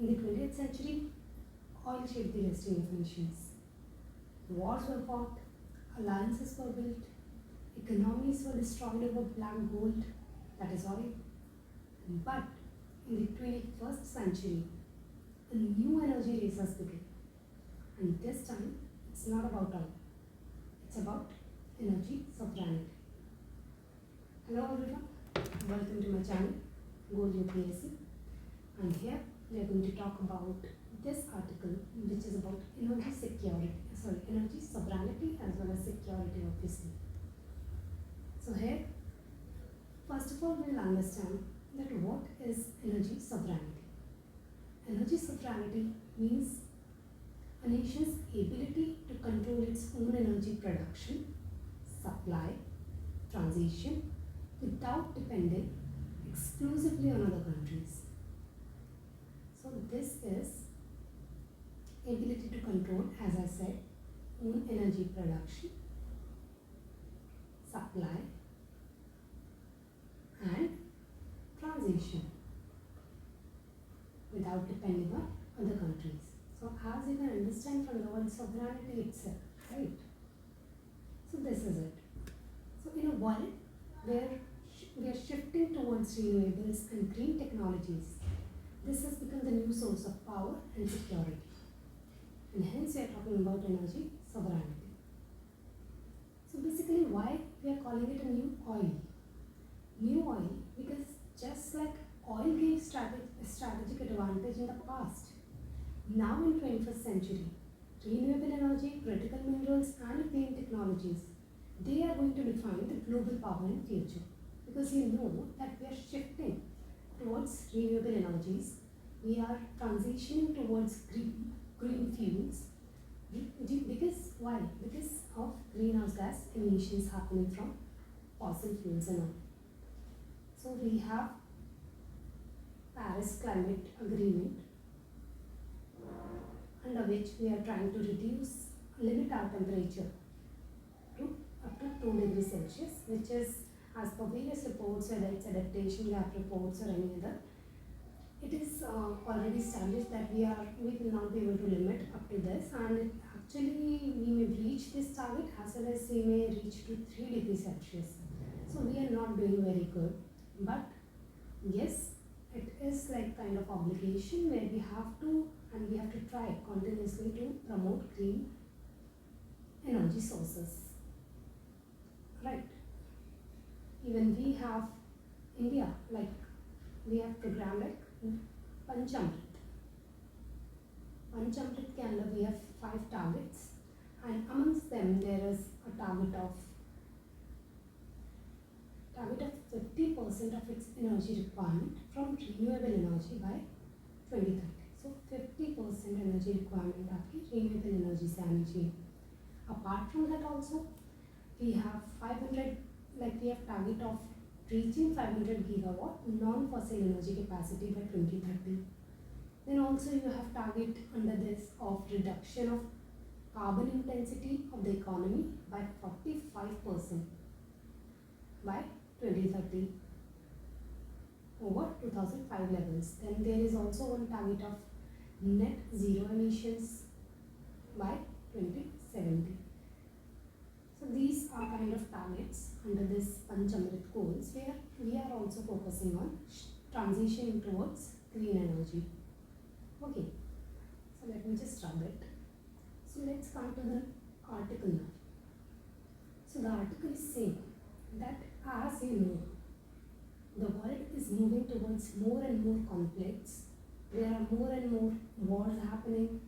In the 20th century, oil shaped the destiny of nations. Wars were fought, alliances were built, economies were destroyed over black gold, that is oil. But in the 21st century, a new energy race has begun. And this time, it's not about oil, it's about energy sovereignty. Hello everyone, welcome to my channel, Gold UPSC. And here we are going to talk about this article, which is about energy sovereignty as well as security, obviously. So here, first of all, we'll understand that what is energy sovereignty. Energy sovereignty means a nation's ability to control its own energy production, supply, transition without depending exclusively on other countries. So this is ability to control, as I said, own energy production, supply and transition without depending on other countries. So as you can understand from the word sovereignty itself, right? So this is it. So in a world where we are shifting towards renewables and green technologies, this has become the new source of power and security. And hence we are talking about energy sovereignty. So basically, why we are calling it a new oil? New oil because just like oil gave strategic advantage in the past, now in 21st century, renewable energy, critical minerals and clean technologies, they are going to define the global power in future. Because you know that we are shifting towards renewable energies, we are transitioning towards green fuels. Because why? Because of greenhouse gas emissions happening from fossil fuels and all. So we have Paris Climate Agreement, under which we are trying to limit our temperature to up to 2 degrees Celsius, which is, as per various reports, whether it's adaptation gap reports or any other, it is already established that we will not be able to limit up to this, and actually we may reach this target as well as we may reach to 3 degrees Celsius. So we are not doing very good, but yes, it is like kind of obligation where we have to try continuously to promote green energy sources, right? Even we have India, like we have program like Panchamrit. Panchamrit ke andar we have 5 targets, and amongst them there is a target of 50% of its energy requirement from renewable energy by 2030. So 50% energy requirement आपकी renewable energy से आनी चाहिए. Apart from that also, we have 500, like we have target of reaching 500 gigawatt non-fossil energy capacity by 2030. Then also you have target under this of reduction of carbon intensity of the economy by 45% by 2030 over 2005 levels. Then there is also one target of net zero emissions by 2070. So these are kind of targets under this Panchamrit goals, where we are also focusing on transitioning towards green energy. Okay, so let me just rub it. So let's come to the article now. So the article is saying that, as you know, the world is moving towards more and more conflicts. There are more and more wars happening,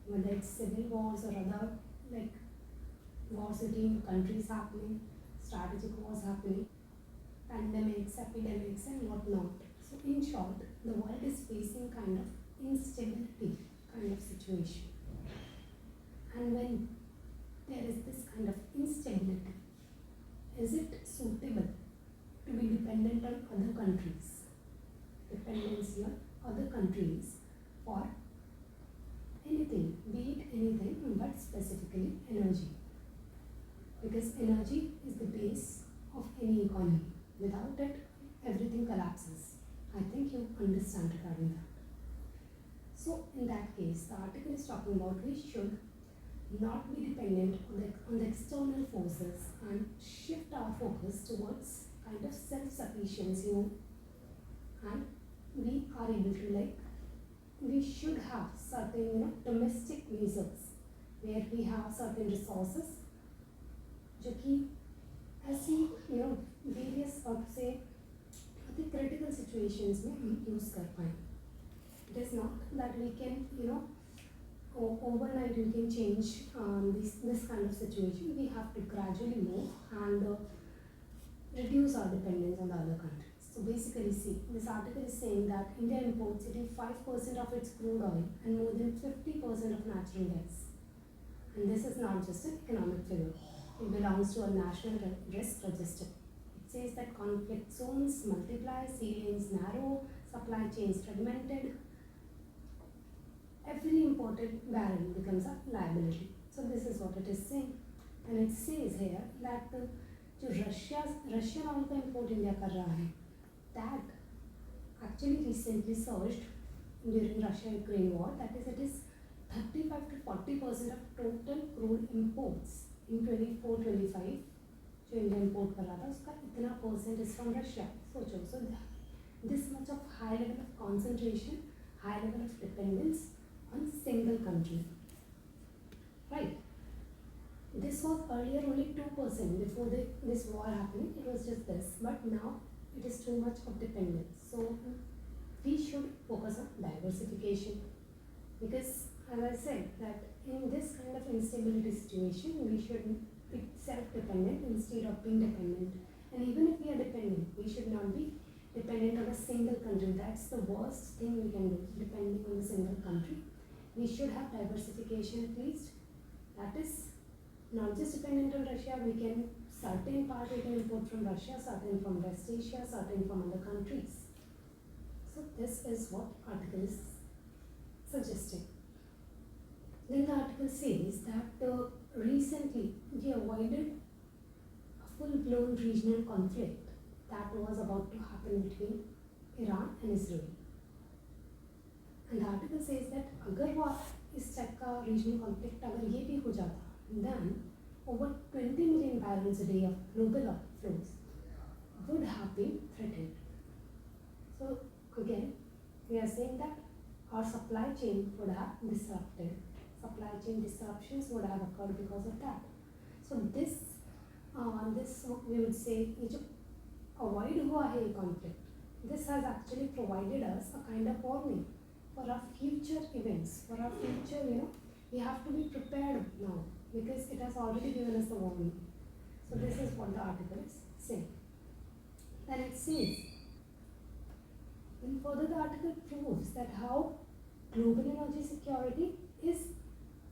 whether it's civil wars or other like wars between countries happening, strategic wars happening, pandemics, epidemics and whatnot. So in short, the world is facing kind of instability kind of situation. And when there is this kind of instability, is it suitable to be dependent on other countries? Dependency on other countries for anything, be it anything, but specifically energy. Because energy is the base of any economy. Without it, everything collapses. I think you understand regarding that. So in that case, the article is talking about we should not be dependent on the external forces and shift our focus towards kind of self-sufficiency, and we are able to we should have certain domestic measures where we have certain resources जो कि ऐसी various और से the critical situations में हम use कर पाएँ. It is not that we can overnight we can change this kind of situation. We have to gradually move and reduce our dependence on the other countries. So basically, see, this article is saying that India imports 85% of its crude oil and more than 50% of natural gas. And this is not just an economic figure. It belongs to a national risk register. It says that conflict zones multiply, sea lanes narrow, supply chains fragmented. Every imported barrel becomes a liability. So this is what it is saying. And it says here that जो Russian oil का import India कर रहा है, that actually recently surged during Russia-Ukraine war. That is, it is 35 to 40% of total crude imports in 24-25 जो India import कर रहा था उसका इतना % is from Russia. सोचो, so this much of high level of concentration, high level of dependence on single country, right? This was earlier only 2% before this war happening. It was just this, but now it is too much of dependence. So we should focus on diversification, because as I said that in this kind of instability situation, we should be self-dependent instead of being dependent. And even if we are dependent, we should not be dependent on a single country. That's the worst thing we can do, depending on a single country. We should have diversification at least. That is not just dependent on Russia. We can certain part we can import from Russia, certain from West Asia, certain from other countries. So this is what article is suggesting. Then the article says that recently we avoided a full-blown regional conflict that was about to happen between Iran and Israel. And the article says that अगर वो इस type का regional conflict अगर ये भी हो जाता, then over 20 million barrels a day of global oil flows would have been threatened. So again, we are saying that our supply chain would have disrupted. Supply chain disruptions would have occurred because of that. So this we would say ये जो avoid हुआ है ये conflict, this has actually provided us a kind of warning for our future events, for our future, we have to be prepared now, because it has already given us the warning. So this is what the article is saying. Then it says, and further the article proves that how global energy security is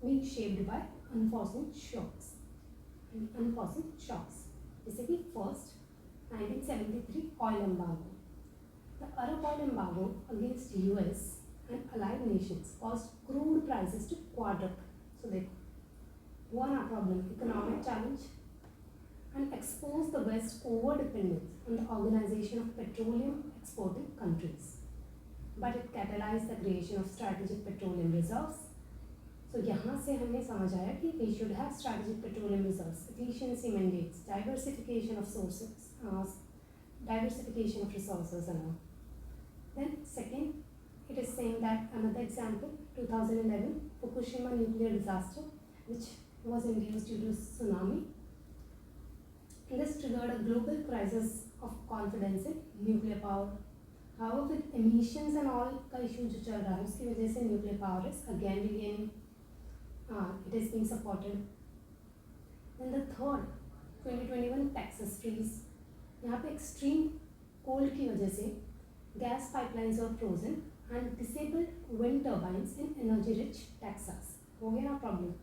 being shaped by unforeseen shocks. Basically, first, 1973 oil embargo. The Arab oil embargo against US and allied nations caused crude prices to quadruple. So they one problem, economic challenge, and exposed the West over-dependence on the organization of petroleum exporting countries. But it catalyzed the creation of strategic petroleum reserves. So यहाँ से हमें समझ आया कि we should have strategic petroleum reserves, efficiency mandates, diversification of sources, diversification of resources and all. Then second, it is saying that another example, 2011 Fukushima nuclear disaster, which was induced due to tsunami. This triggered a global crisis of confidence in nuclear power. However, with emissions and all का issue जो चल रहा है उसकी वजह से nuclear power is again regaining. It is being supported. Then the third, 2021 Texas freeze. यहाँ पे extreme cold की वजह से gas pipelines were frozen and disabled wind turbines in energy-rich Texas. हो गया ना problem.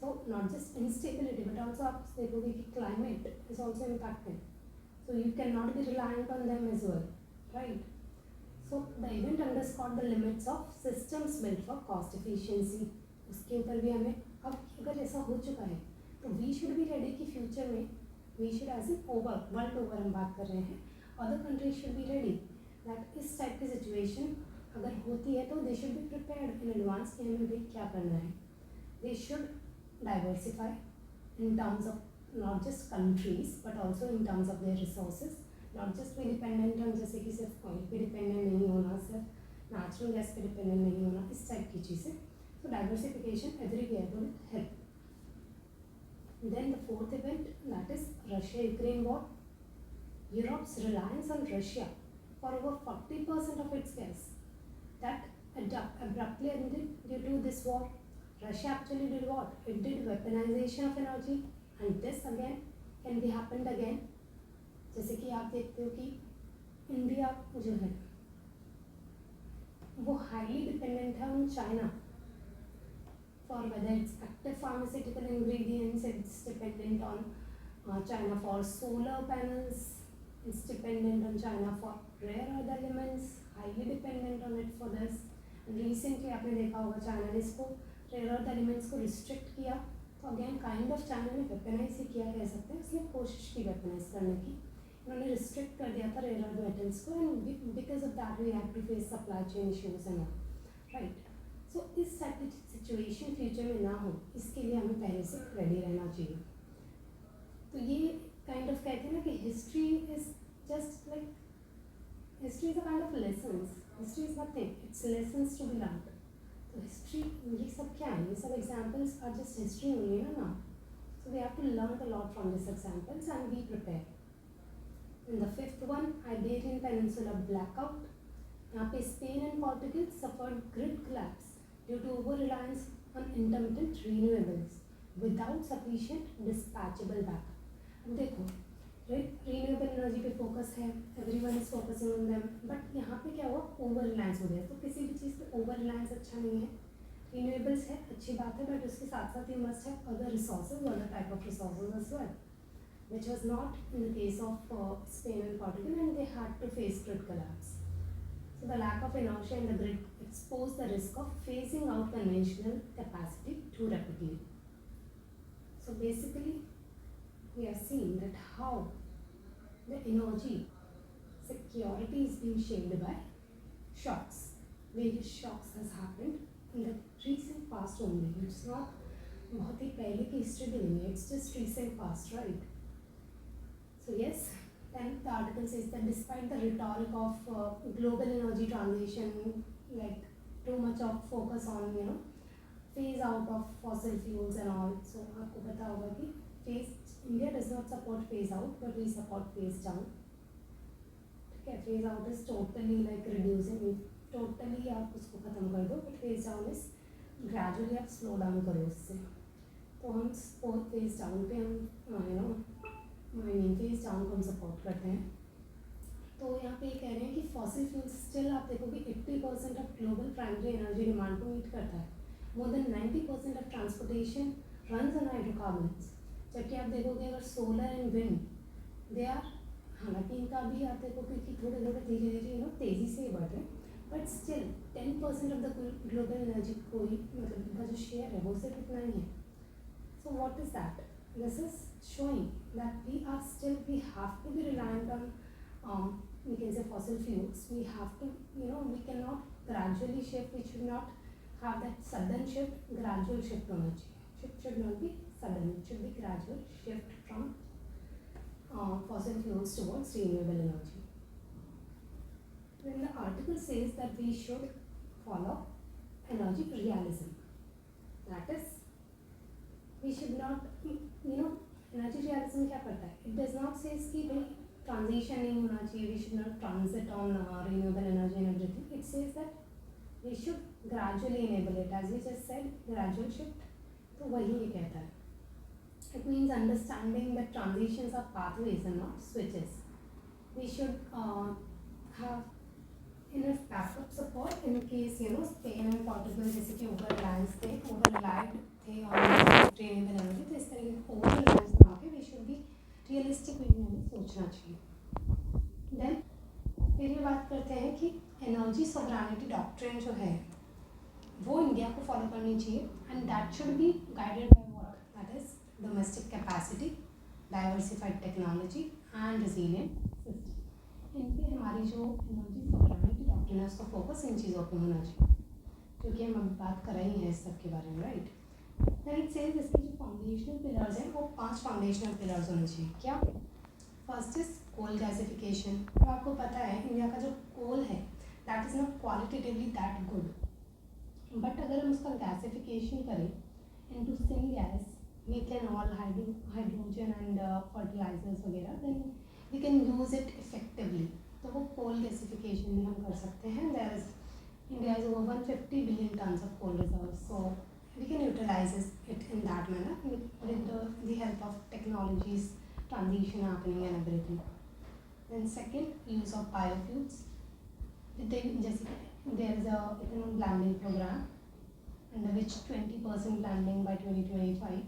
So not just instability, but also आप देखोगे कि climate is also impacted. So you cannot be reliant on them as well, right? So the event underscored the limits of systems built for cost efficiency. उसके ऊपर भी हमें अब अगर ऐसा हो चुका है तो we should be ready कि future में we should as in over world over हम बात कर रहे हैं, other countries should be ready that इस type की situation अगर होती है तो they should be prepared in advance कि हमें भी क्या करना है. They should diversify in terms of not just countries but also in terms of their resources, not just be dependent on जैसे कि सिर्फ ऑयल पे डिपेंडेंट नहीं होना, सिर्फ नेचुरल गैस पे डिपेंडेंट नहीं होना, इस टाइप की चीज़ें. तो diversification everywhere will help. Then the fourth event, that is Russia-Ukraine war. Europe's reliance on Russia for over 40% of its gas that abruptly ended due to this war. Russia actually did what? It did weaponization of energy, and this again can be happened again. जैसे कि आप देखते हो कि India जो है वो highly dependent है on China for whether it's active pharmaceutical ingredients. It's dependent on China for solar panels. It's dependent on China for rare earth elements. Highly dependent on it for this. And recently आपने देखा होगा China ने इसको rare earth elements को restrict किया. तो again kind of China ने weaponise ही किया कह सकते हैं. उसने कोशिश की वेपनाइज करने की. उन्होंने रिस्ट्रिक्ट कर दिया था रेयर अर्थ मेटल्स को, and because of that we have to face supply chain issues and all, right. So इस टाइप की सिचुएशन फ्यूचर में ना हो, इसके लिए हमें पहले से रेडी रहना चाहिए. तो ये काइंड ऑफ कहते हैं ना कि history is just like history is a kind of lessons. History is nothing, it's lessons to be learned. तो हिस्ट्री ये सब क्या है? ये सब examples are just history only ना. So we have to learn a lot from this examples and be prepare. In the fifth one, Iberian peninsula blackout. यहाँ पे Spain and Portugal suffered grid collapse due to over-reliance on intermittent renewables without sufficient dispatchable backup. अब देखो renewable energy पे focus है, everyone is focusing on them, but यहाँ पे क्या हुआ? ओवर रिलायंस हो गया. तो किसी भी चीज़ पे ओवर रिलायंस अच्छा नहीं है. रिन्यूएबल्स है, अच्छी बात है, बट उसके साथ साथ you must have other resources, other type of resources as well, which was not in the case of Spain and Portugal, and they had to face grid collapse. So the lack of inertia in the grid exposed the risk of phasing out conventional capacity too rapidly. So basically, we have seen that how the energy security is being shaped by shocks. Various shocks has happened in the recent past only. It's not बहुत ही पहले की history भी नहीं है. It's just recent past, right? So yes. Then the article says that despite the rhetoric of global energy transition, like too much of focus on phase out of fossil fuels and all, so आपको पता होगा कि India does not support phase out, but we support phase down. ठीक है, phase out is totally like reducing, totally आप उसको खत्म कर दो, but phase down is gradually आप slow down करो उससे. तो हम phase down पे हम फेज डाउन को हम सपोर्ट करते हैं. तो यहाँ पे ये कह रहे हैं कि फॉसिल फ्यूल्स स्टिल आप देखोगे 80% of global primary energy demand को मीट करता है. More than 90% of transportation runs on hydrocarbons. जबकि आप देखोगे अगर solar and wind they are, हालांकि इनका भी आप देखोगे कि थोड़े थोड़े धीरे धीरे तेज़ी से बढ़ रहे हैं, but still 10% of the global energy कोई मतलब इनका जो शेयर है वो सिर्फ इतना ही है. So what is that? This is showing that we have to be reliant on we can say fossil fuels. We have to, we cannot gradually shift. We should not have that sudden shift. Gradual shift होना चाहिए. Shift should not be sudden. It should be gradual shift from fossil fuels towards renewable energy. Then the article says that we should follow energy realism. That is, we should not, energy realism क्या करता है? It does not say कि भाई transition नहीं होना चाहिए, we should not transit on renewable energy and everything. It says that we should gradually enable it, as we just said, gradual shift. तो वही ये कहता है. It means understanding that transitions are pathways and not switches. We should have enough backup support in case Spain and Portugal जैसे कि over reliance थे, over relied थे और renewable energy, तो इस तरह के over reliance ना होके we should be realistic way में हमें सोचना चाहिए. Then फिर ये बात करते हैं कि energy sovereignty doctrine जो है वो इंडिया को फॉलो करनी चाहिए, and that should be guided by what? That is domestic capacity, diversified technology and resilient system. इन पे हमारी जो एनर्जी सॉवरेनिटी डॉक्ट्रिन है उसका फोकस इन चीज़ों पे होना चाहिए, क्योंकि हम अभी बात कर रही हैं इस सब के बारे में, राइट। देन इट सेज इसके जो फाउंडेशनल पिलर्स हैं वो 5 फाउंडेशनल पिलर्स होने चाहिए। क्या? First is coal gasification. तो आपको पता है इंडिया का जो कोल है that is not qualitatively that good, but अगर हम उसका गैसिफिकेशन करें into syngas, methanol, hydrogen and fertilisers वगैरह, then we can use it effectively. तो वो कोल गैसिफिकेशन भी हम कर सकते हैं। There is India has over 150 billion tons of coal reserves, so we can utilize it in that manner with the help of technologies, transition happening and everything. Then second, use of biofuels. There is a ethanol blending program under which 20% blending by 2025,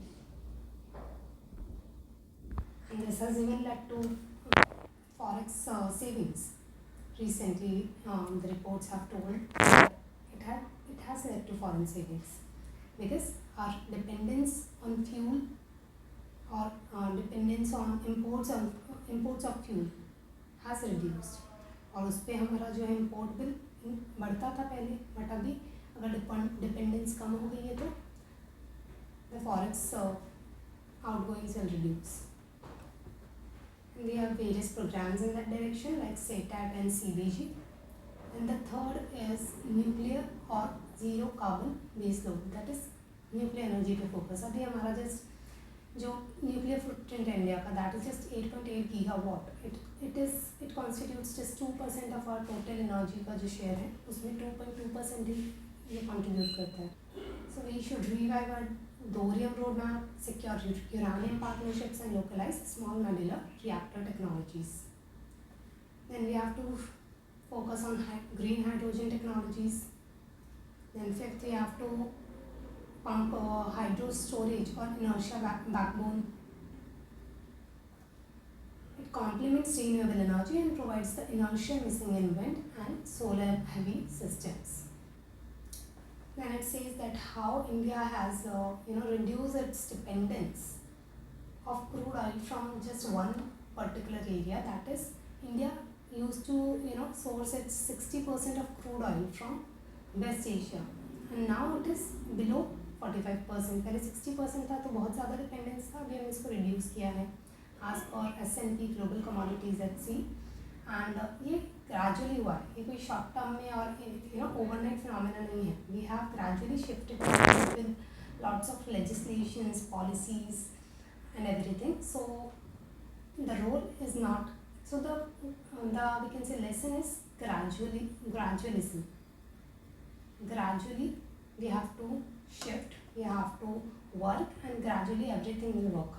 and this has even led to forex savings. Recently, the reports have told that it has led to foreign savings because our dependence on fuel or dependence on imports of fuel has reduced, और उस पर हमारा जो है import bill बढ़ता था पहले, but अभी अगर डिपेंडेंस कम हो गई है तो the forex outgoings will reduce. We have various programs in that direction like CETAT and CBG. And the third is nuclear or zero carbon base load, that is nuclear energy पे focus. अभी हमारा जो nuclear footprint है India का that is just 8.8 gigawatt. It constitutes just 2% of our total energy का जो share है उसमें 2.2% ही ये contribute करता है. So we should revive our Dorium roadmap, secure uranium partnerships and localize small modular reactor technologies. Then we have to focus on green hydrogen technologies. Then fifth, we have to pump hydro storage or inertia backbone. It complements renewable energy and provides the inertia missing in wind and solar heavy systems. Then it says that how India has reduced its dependence of crude oil from just one particular area. That is, India used to source its 60% of crude oil from West Asia, and now it is below 45%. पहले 60% था तो बहुत ज़्यादा dependence था, अभी हमने इसको reduce किया है as per S&P Global Commodities at Sea, and ये ग्रेजुअली हुआ है, ये कोई शॉर्ट टर्म में और ओवरनाइट फिनोमेना नहीं है. We have gradually shifted with lots of legislations, policies and everything. So the role is not, so the we can say lesson is gradualism. Gradually we have to shift, we have to work, and gradually everything will work out.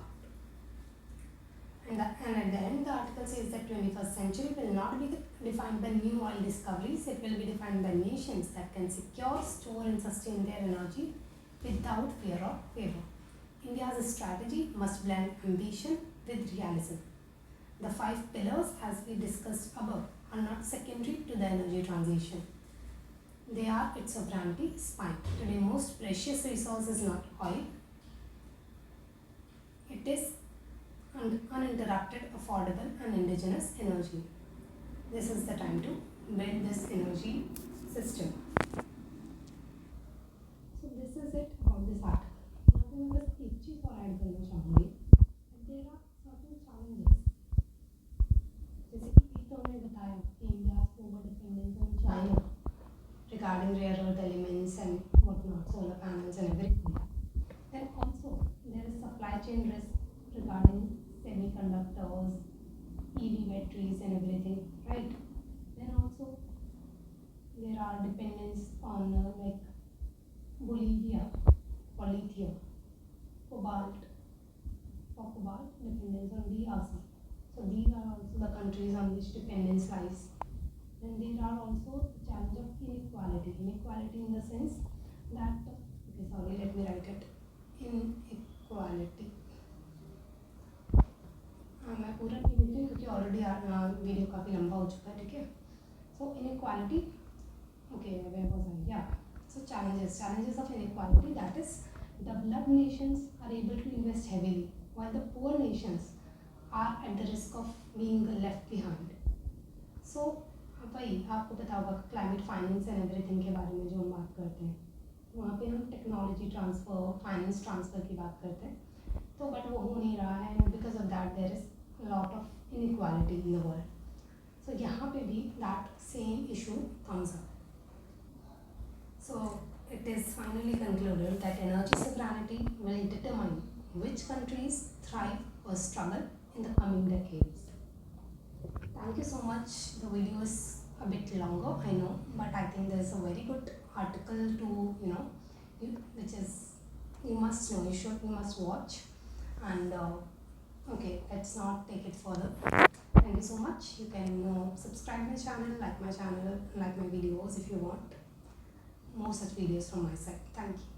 And at the end the article says that 21st century will not be defined by new oil discoveries, it will be defined by nations that can secure, store and sustain their energy without fear or favor. India's strategy must blend ambition with realism. The 5 pillars, as we discussed above, are not secondary to the energy transition. They are its sovereignty spine. Today, most precious resource is not oil. It is uninterrupted, affordable, and indigenous energy. This is the time to build this energy system. So this is it about this article. मैं बस एक चीज़ और add करना चाहूँगी. There are certain challenges. जैसे कि एक तो हमने बताया कि India's over dependence on China regarding rare earth elements and whatnot, solar panels and everything. Then also there is supply chain risk regarding semiconductors, EV batteries and everything, right? Then also there are dependence on like Bolivia for lithium. Cobalt dependence on DRC. So these are also the countries on which dependence lies. Then there are also the challenge of inequality. Inequality in the sense that, okay, sorry, let me write it. Inequality. मैं पूरा नहीं लिख रही क्योंकि already video काफ़ी लंबा हो चुका है, ठीक है. So inequality, okay, where was I? Yeah. So challenges of inequality, that is, developed nations are able to invest heavily, while the poor nations are at the risk of being left behind. So भाई आपको पता होगा climate finance and everything के बारे में जो हम बात करते हैं, वहाँ पे हम टेक्नोलॉजी ट्रांसफ़र, फाइनेंस ट्रांसफ़र की बात करते हैं, तो बट वो हो नहीं रहा है, and because of that there is lot of inequality in the world. So यहाँ पे भी that same issue comes up. So it is finally concluded that energy sovereignty will determine which countries thrive or struggle in the coming decades. Thank you so much. The video is a bit longer, I know, but I think there is a very good article to which is you must know, you must watch, and okay, let's not take it further. Thank you so much. You can subscribe my channel, like my videos if you want more such videos from my side. Thank you.